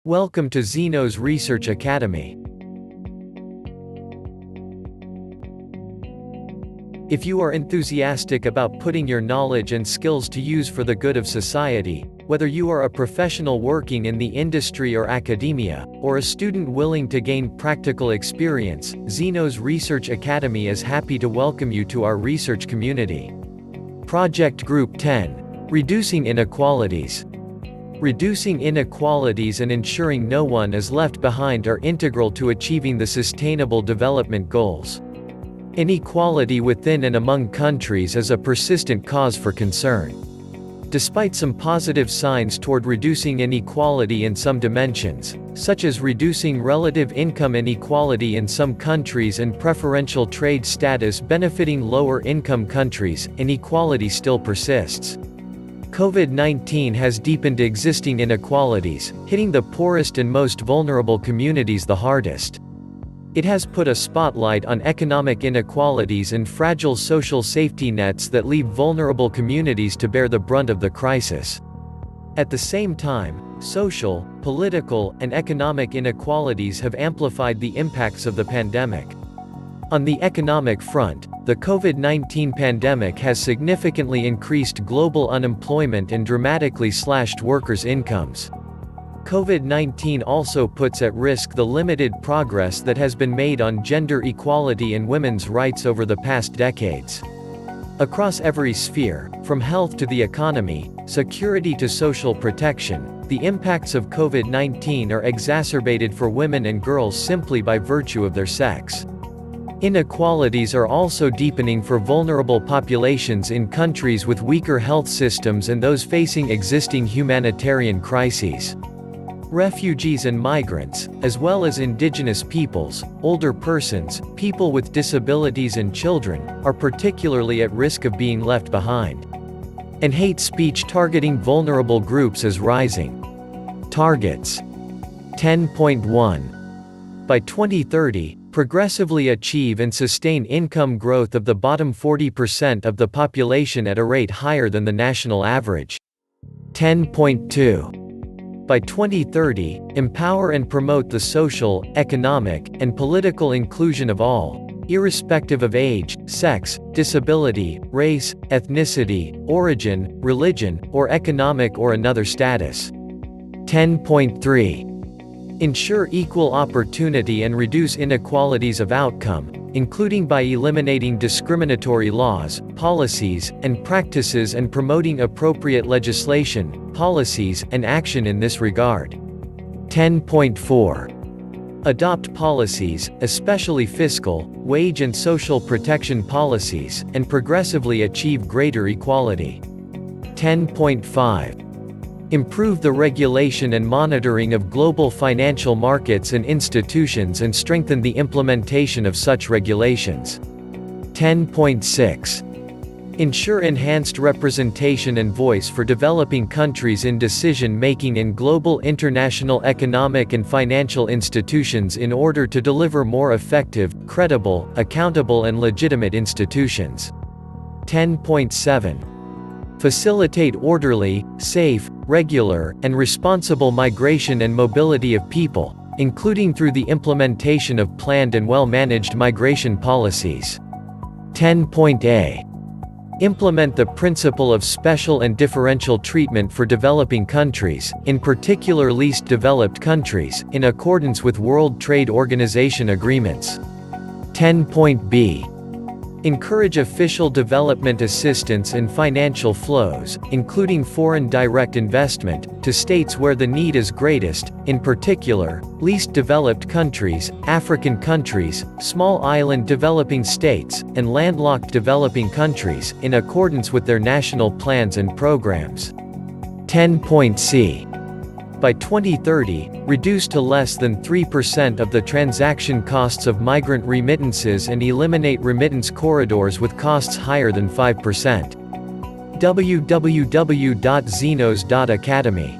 Welcome to Zeno's Research Academy. If you are enthusiastic about putting your knowledge and skills to use for the good of society, whether you are a professional working in the industry or academia, or a student willing to gain practical experience, Zeno's Research Academy is happy to welcome you to our research community. Project Group 10. Reducing Inequalities. Reducing inequalities and ensuring no one is left behind are integral to achieving the Sustainable Development Goals. Inequality within and among countries is a persistent cause for concern. Despite some positive signs toward reducing inequality in some dimensions, such as reducing relative income inequality in some countries and preferential trade status benefiting lower-income countries, inequality still persists. COVID-19 has deepened existing inequalities, hitting the poorest and most vulnerable communities the hardest. It has put a spotlight on economic inequalities and fragile social safety nets that leave vulnerable communities to bear the brunt of the crisis. At the same time, social, political, and economic inequalities have amplified the impacts of the pandemic. On the economic front, the COVID-19 pandemic has significantly increased global unemployment and dramatically slashed workers' incomes. COVID-19 also puts at risk the limited progress that has been made on gender equality and women's rights over the past decades. Across every sphere, from health to the economy, security to social protection, the impacts of COVID-19 are exacerbated for women and girls simply by virtue of their sex. Inequalities are also deepening for vulnerable populations in countries with weaker health systems and those facing existing humanitarian crises. Refugees and migrants, as well as indigenous peoples, older persons, people with disabilities and children, are particularly at risk of being left behind. And hate speech targeting vulnerable groups is rising. Targets. 10.1. By 2030, progressively achieve and sustain income growth of the bottom 40% of the population at a rate higher than the national average. 10.2. By 2030, empower and promote the social, economic, and political inclusion of all, irrespective of age, sex, disability, race, ethnicity, origin, religion, or economic or another status. 10.3. Ensure equal opportunity and reduce inequalities of outcome, including by eliminating discriminatory laws, policies, and practices and promoting appropriate legislation, policies, and action in this regard. 10.4. Adopt policies, especially fiscal, wage and social protection policies, and progressively achieve greater equality. 10.5. Improve the regulation and monitoring of global financial markets and institutions and strengthen the implementation of such regulations. 10.6. Ensure enhanced representation and voice for developing countries in decision-making in global international economic and financial institutions in order to deliver more effective, credible, accountable and legitimate institutions. 10.7. Facilitate orderly, safe, regular, and responsible migration and mobility of people, including through the implementation of planned and well-managed migration policies. 10.a. Implement the principle of special and differential treatment for developing countries, in particular least developed countries, in accordance with World Trade Organization agreements. 10.b. Encourage official development assistance and financial flows, including foreign direct investment, to states where the need is greatest, in particular, least developed countries, African countries, small island developing states, and landlocked developing countries, in accordance with their national plans and programs. 10.c. By 2030, reduce to less than 3% of the transaction costs of migrant remittances and eliminate remittance corridors with costs higher than 5%. www.zenos.academy